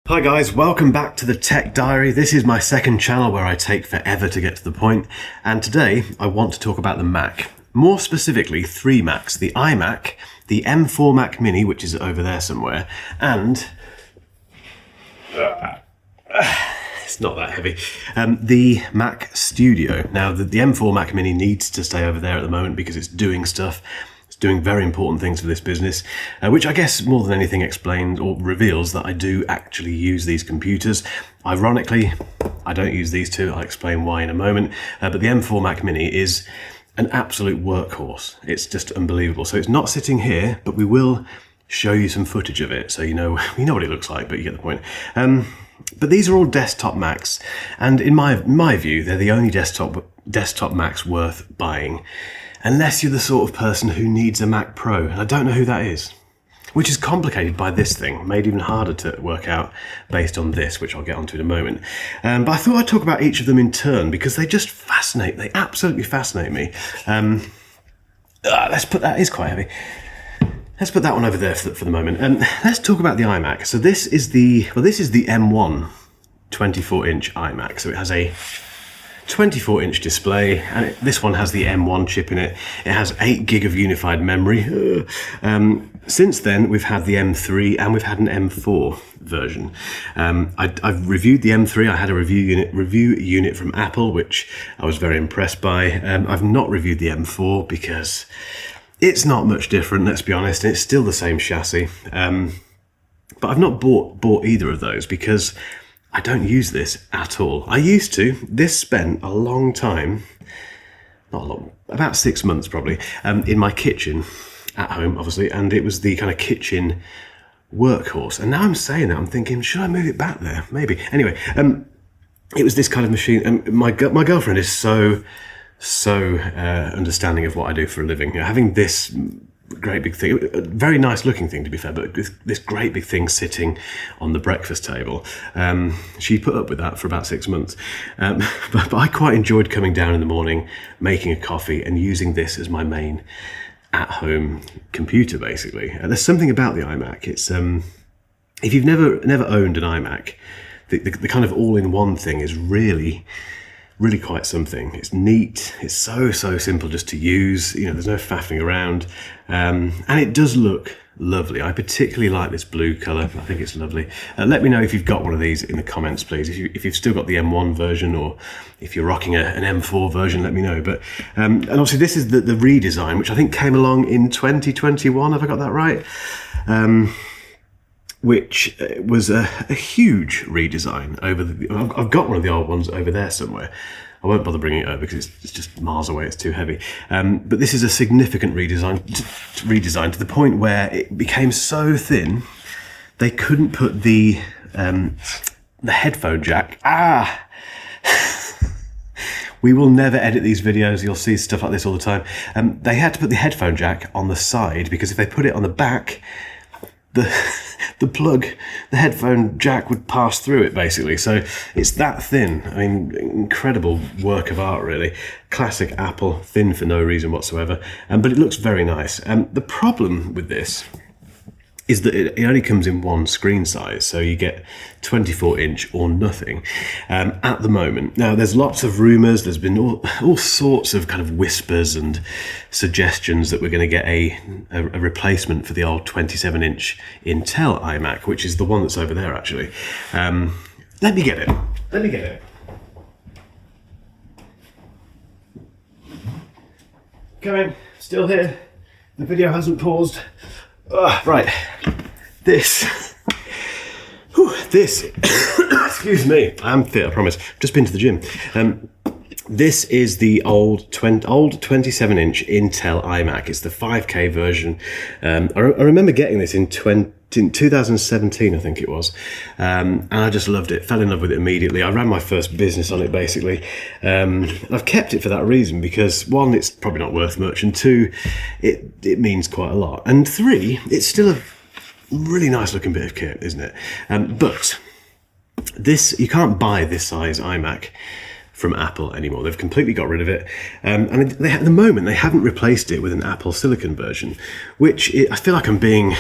Hi guys, welcome back to the Tech Diary. This is my second channel where I take forever to get to the point, and today I want to talk about the Mac. More specifically, three Macs: the iMac, the M4 Mac Mini, which is over there somewhere, and it's not that heavy, the Mac Studio. Now the M4 Mac Mini needs to stay over there at the moment because it's doing stuff. Doing very important things for this business, which I guess more than anything explains or reveals that I do actually use these computers. Ironically, I don't use these two. I'll explain why in a moment. But the M4 Mac Mini is an absolute workhorse. It's just unbelievable. So it's not sitting here, but we will show you some footage of it, so you know what it looks like, but you get the point. But these are all desktop Macs, and in my view, they're the only desktop Macs worth buying. Unless you're the sort of person who needs a Mac Pro, and I don't know who that is. Which is complicated by this thing, made even harder to work out based on this, which I'll get onto in a moment. But I thought I'd talk about each of them in turn, because they just fascinate, they absolutely fascinate me. Let's put that, is quite heavy. Let's put that one over there for the moment. Let's talk about the iMac. So this is the M1 24-inch iMac. So it has a 24-inch display, and this one has the M1 chip in it. It has 8 gig of unified memory. Since then, we've had the M3 and we've had an M4 version. I've reviewed the M3. I had a review unit from Apple, which I was very impressed by. I've not reviewed the M4 because it's not much different, let's be honest. It's still the same chassis. But I've not bought either of those because I don't use this at all. I used to. This spent a long time, not long, about 6 months probably, in my kitchen at home, obviously, and it was the kind of kitchen workhorse. And now I'm saying that, I'm thinking, should I move it back there? Maybe. Anyway, it was this kind of machine. My girlfriend is so understanding of what I do for a living. Having this great big thing, a very nice looking thing to be fair, but this great big thing sitting on the breakfast table, she put up with that for about 6 months. But I quite enjoyed coming down in the morning, making a coffee and using this as my main at-home computer basically. There's something about the iMac. It's if you've never owned an iMac, the kind of all-in-one thing is really quite something. It's neat. It's so simple just to use. You know, there's no faffing around, and it does look lovely. I particularly like this blue color. I think it's lovely. Let me know if you've got one of these in the comments, please. If you've still got the M1 version, or if you're rocking an M4 version, let me know. But and obviously this is the redesign, which I think came along in 2021. Have I got that right? Which was a huge redesign over I've got one of the old ones over there somewhere. I won't bother bringing it over because it's just miles away, it's too heavy. But this is a significant redesign to the point where it became so thin, they couldn't put the headphone jack. We will never edit these videos, you'll see stuff like this all the time. They had to put the headphone jack on the side because if they put it on the back, the plug, the headphone jack would pass through it basically. So it's that thin. I mean, incredible work of art really. Classic Apple, thin for no reason whatsoever. But it looks very nice. The problem with this is that it only comes in one screen size, so you get 24-inch or nothing at the moment. Now, there's lots of rumours, there's been all sorts of kind of whispers and suggestions that we're going to get a replacement for the old 27-inch Intel iMac, which is the one that's over there, actually. Let me get it. Coming, still here. The video hasn't paused. Right, this, excuse me, I'm fit, I promise, just been to the gym. This is the old 27-inch Intel iMac. It's the 5K version. I remember getting this in 2017, I think it was, and I just loved it, fell in love with it immediately. I ran my first business on it basically. I've kept it for that reason because 1, it's probably not worth much, and 2, it means quite a lot, and 3, it's still a really nice looking bit of kit, isn't it? But this, you can't buy this size iMac from Apple anymore. They've completely got rid of it, and at the moment they haven't replaced it with an Apple Silicon version, which I feel like I'm being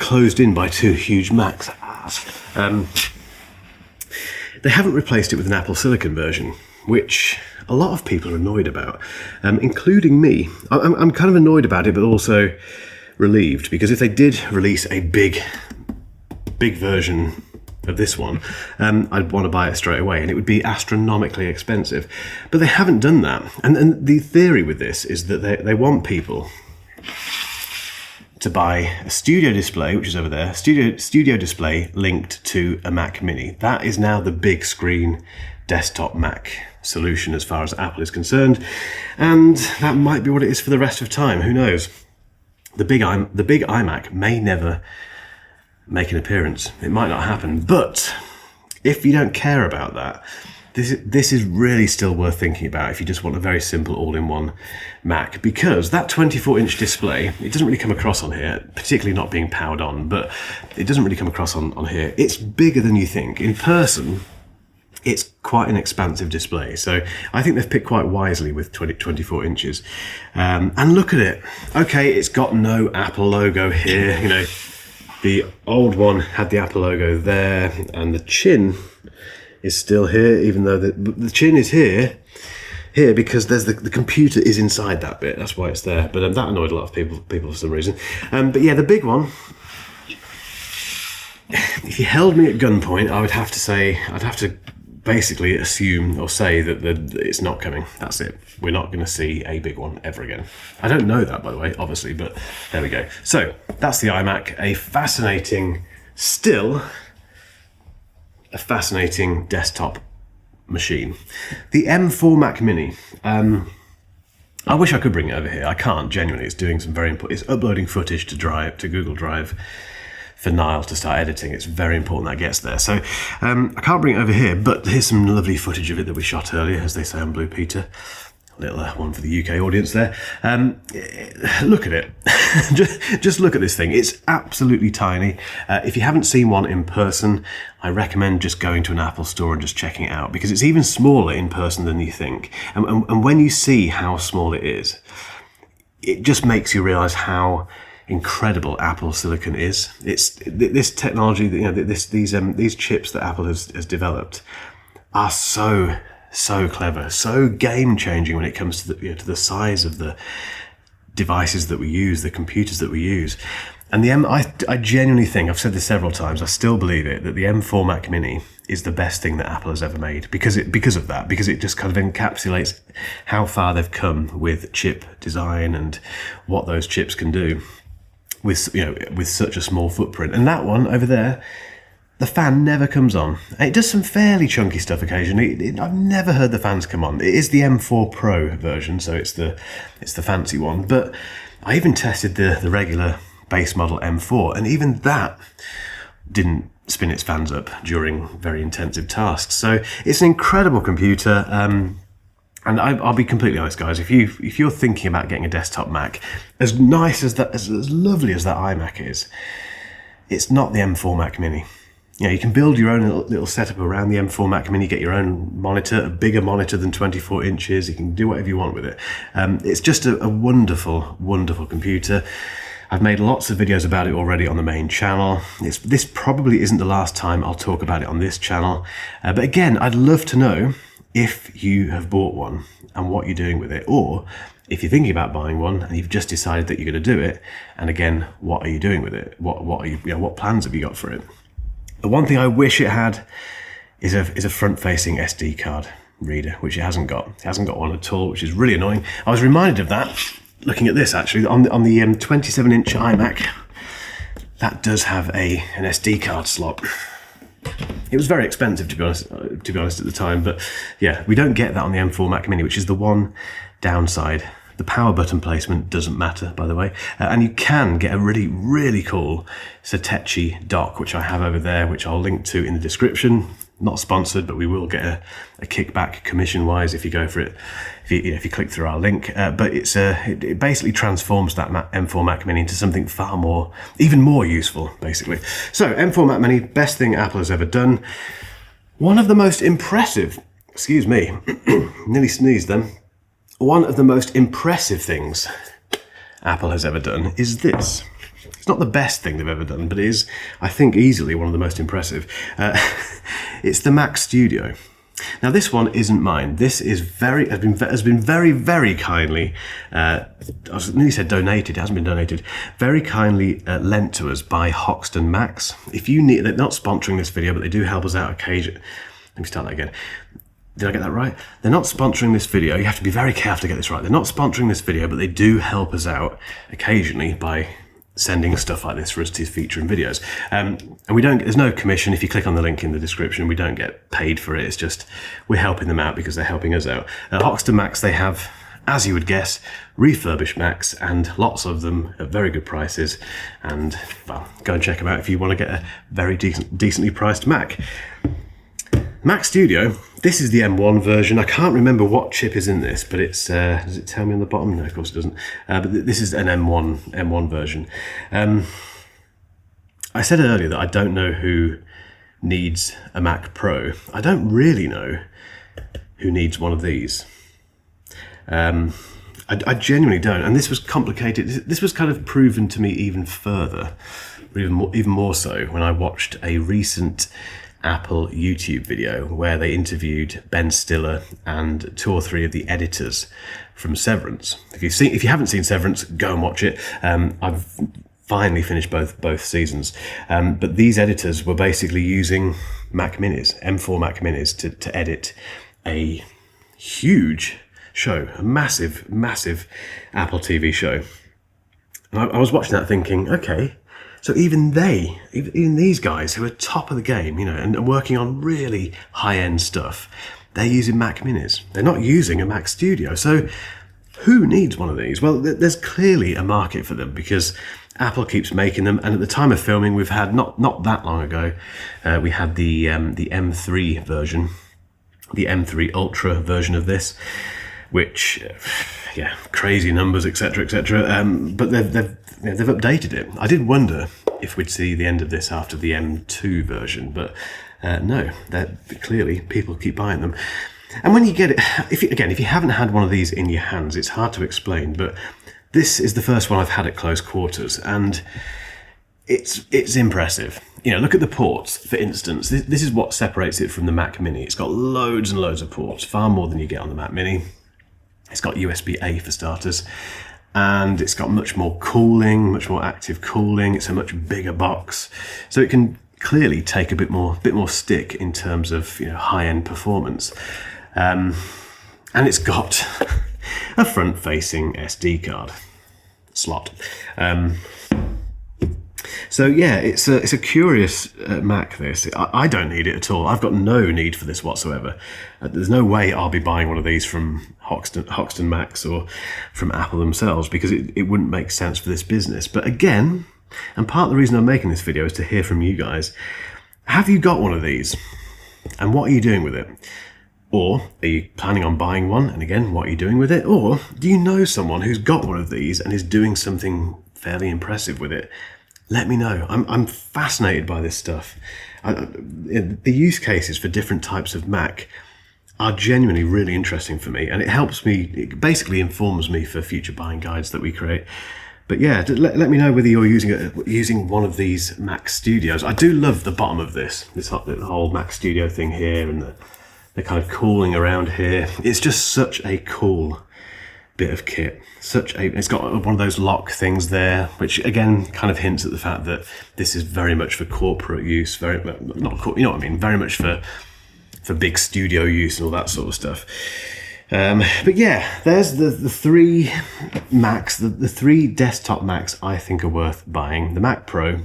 closed in by two huge Macs. They haven't replaced it with an Apple Silicon version, which a lot of people are annoyed about, including me. I'm kind of annoyed about it, but also relieved, because if they did release a big version of this one, I'd want to buy it straight away, and it would be astronomically expensive. But they haven't done that. And the theory with this is that they want people to buy a studio display, which is over there, studio display linked to a Mac Mini. That is now the big screen desktop Mac solution as far as Apple is concerned, and that might be what it is for the rest of time. Who knows? The big iMac may never make an appearance. It might not happen. But if you don't care about that, this is really still worth thinking about if you just want a very simple all-in-one Mac, because that 24-inch display, it doesn't really come across on here, particularly not being powered on, but it doesn't really come across on here. It's bigger than you think. In person, it's quite an expansive display. So I think they've picked quite wisely with 24 inches. And look at it. Okay, it's got no Apple logo here. You know, the old one had the Apple logo there, and the chin is still here, even though the chin is here because there's the computer is inside that bit. That's why it's there. But that annoyed a lot of people for some reason. But yeah, the big one, if you held me at gunpoint, I'd have to basically assume or say that it's not coming. That's it. We're not going to see a big one ever again. I don't know that, by the way, obviously, but there we go. So that's the iMac, a fascinating desktop machine. The M4 Mac Mini. I wish I could bring it over here. I can't, genuinely. It's doing some very important... It's uploading footage to Google Drive for Niall to start editing. It's very important that gets there. So I can't bring it over here, but here's some lovely footage of it that we shot earlier, as they say on Blue Peter. A little one for the UK audience there. Look at it. just look at this thing. It's absolutely tiny. If you haven't seen one in person, I recommend just going to an Apple store and just checking it out, because it's even smaller in person than you think. And when you see how small it is, it just makes you realize how incredible Apple Silicon is. It's this technology, these chips that Apple has developed are so clever, so game-changing when it comes to the size of the devices that we use, the computers that we use. And I genuinely think, I've said this several times, I still believe it, that the M4 Mac Mini is the best thing that Apple has ever made because it just kind of encapsulates how far they've come with chip design and what those chips can do with such a small footprint. And that one over there, the fan never comes on. It does some fairly chunky stuff occasionally. I've never heard the fans come on. It is the M4 Pro version, so it's the fancy one. But I even tested the regular base model M4, and even that didn't spin its fans up during very intensive tasks. So it's an incredible computer. And I'll be completely honest, guys. If you're thinking about getting a desktop Mac, as nice as that, as lovely as that iMac is, it's not the M4 Mac Mini. You can build your own little setup around the M4 Mac Mini, get your own monitor, a bigger monitor than 24 inches. You can do whatever you want with it. It's just a wonderful, wonderful computer. I've made lots of videos about it already on the main channel. This probably isn't the last time I'll talk about it on this channel. But again, I'd love to know if you have bought one and what you're doing with it, or if you're thinking about buying one and you've just decided that you're going to do it, and again, what are you doing with it? What plans have you got for it? The one thing I wish it had is a front-facing SD card reader, which it hasn't got. It hasn't got one at all, which is really annoying. I was reminded of that looking at this, actually, on the 27-inch iMac. That does have an SD card slot. It was very expensive, to be honest at the time, but yeah, we don't get that on the M4 Mac Mini, which is the one downside. The power button placement doesn't matter, by the way, and you can get a really, really cool Satechi dock, which I have over there, which I'll link to in the description. Not sponsored, but we will get a kickback commission-wise if you go for it, if you click through our link. But it basically transforms that M4 Mac Mini into something far more, even more useful, basically. So M4 Mac Mini, best thing Apple has ever done. One of the most impressive, excuse me, nearly sneezed then. One of the most impressive things Apple has ever done is this. It's not the best thing they've ever done, but it is, I think, easily one of the most impressive. It's the Mac Studio. Now, this one isn't mine. This is has been very, very kindly, I nearly said donated, it hasn't been donated, very kindly lent to us by Hoxton Macs. If you need, they're not sponsoring this video, but they do help us out occasionally. Let me start that again. Did I get that right? They're not sponsoring this video. You have to be very careful to get this right. They're not sponsoring this video, but they do help us out occasionally by sending stuff like this for us to feature in videos. And there's no commission. If you click on the link in the description, we don't get paid for it. It's just, we're helping them out because they're helping us out. Hoxton Macs, they have, as you would guess, refurbished Macs, and lots of them at very good prices. And, well, go and check them out if you want to get a very decently priced Mac. Mac Studio, this is the M1 version. I can't remember what chip is in this, but it's, does it tell me on the bottom? No, of course it doesn't. But this is an M1 version. I said earlier that I don't know who needs a Mac Pro. I don't really know who needs one of these. I genuinely don't. And this was complicated. This was kind of proven to me even further, even more so, when I watched a recent Apple YouTube video where they interviewed Ben Stiller and 2 or 3 of the editors from Severance. If you haven't seen Severance, go and watch it. I've finally finished both seasons. But these editors were basically using Mac Minis, M4 Mac Minis, to edit a huge show, a massive Apple TV show. And I was watching that thinking, okay, so even these guys who are top of the game, and working on really high-end stuff, they're using Mac Minis. They're not using a Mac Studio. So who needs one of these? Well, there's clearly a market for them because Apple keeps making them. And at the time of filming, we've had, not that long ago, we had the M3 version, the M3 Ultra version of this, which, yeah, crazy numbers, etc., etc. But they've updated it. I did wonder if we'd see the end of this after the M2 version, but no, clearly people keep buying them. And when you get it, if you haven't had one of these in your hands, it's hard to explain, but this is the first one I've had at close quarters, and it's impressive. Look at the ports, for instance. This is what separates it from the Mac Mini. It's got loads and loads of ports, far more than you get on the Mac Mini. It's got USB-A for starters, and it's got much more cooling, much more active cooling. It's a much bigger box, so it can clearly take a bit more stick in terms of high-end performance. And it's got a front-facing SD card slot. So yeah, it's a curious Mac, this. I don't need it at all. I've got no need for this whatsoever. There's no way I'll be buying one of these from Hoxton Macs or from Apple themselves, because it wouldn't make sense for this business. But again, and part of the reason I'm making this video is to hear from you guys. Have you got one of these? And what are you doing with it? Or are you planning on buying one? And again, what are you doing with it? Or do you know someone who's got one of these and is doing something fairly impressive with it? Let me know. I'm fascinated by this stuff. The use cases for different types of Mac are genuinely really interesting for me, and it helps me, it basically informs me for future buying guides that we create. But yeah, let me know whether you're using one of these Mac Studios. I do love the bottom of this whole Mac Studio thing here, and the kind of cooling around here. It's just such a cool bit of kit. It's got one of those lock things there, which again kind of hints at the fact that this is very much for corporate use, very much for big studio use and all that sort of stuff. But yeah, there's the 3 Macs, the 3 desktop Macs I think are worth buying. The Mac Pro.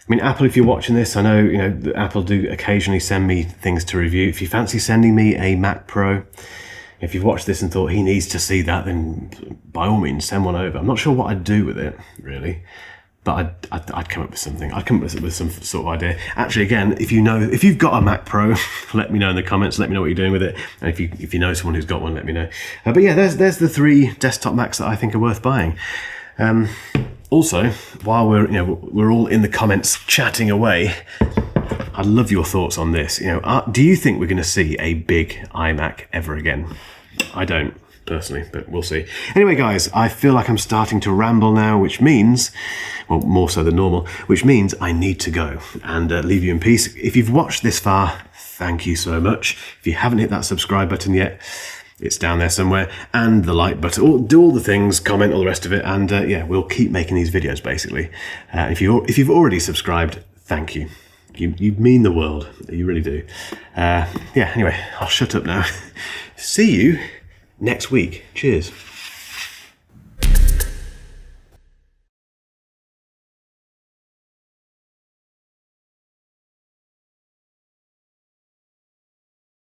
I mean, Apple, if you're watching this, I know that Apple do occasionally send me things to review. If you fancy sending me a Mac Pro, if you've watched this and thought he needs to see that, then by all means send one over. I'm not sure what I'd do with it, really, but I'd come up with something. I'd come up with some sort of idea. Actually, again, if you've got a Mac Pro, let me know in the comments. Let me know what you're doing with it, and if you know someone who's got one, let me know. But yeah, there's the 3 desktop Macs that I think are worth buying. Also, while we're all in the comments chatting away, I'd love your thoughts on this. Do you think we're going to see a big iMac ever again? I don't. personally, but we'll see. Anyway, guys, I feel like I'm starting to ramble now, which means, well, more so than normal, which means I need to go and leave you in peace. If you've watched this far, thank you so much. If you haven't hit that subscribe button yet, it's down there somewhere, and the like button. Do all the things, comment, all the rest of it, and yeah, we'll keep making these videos, basically. If you've already subscribed, thank you. You mean the world. You really do. Yeah, anyway, I'll shut up now. See you next week. Cheers.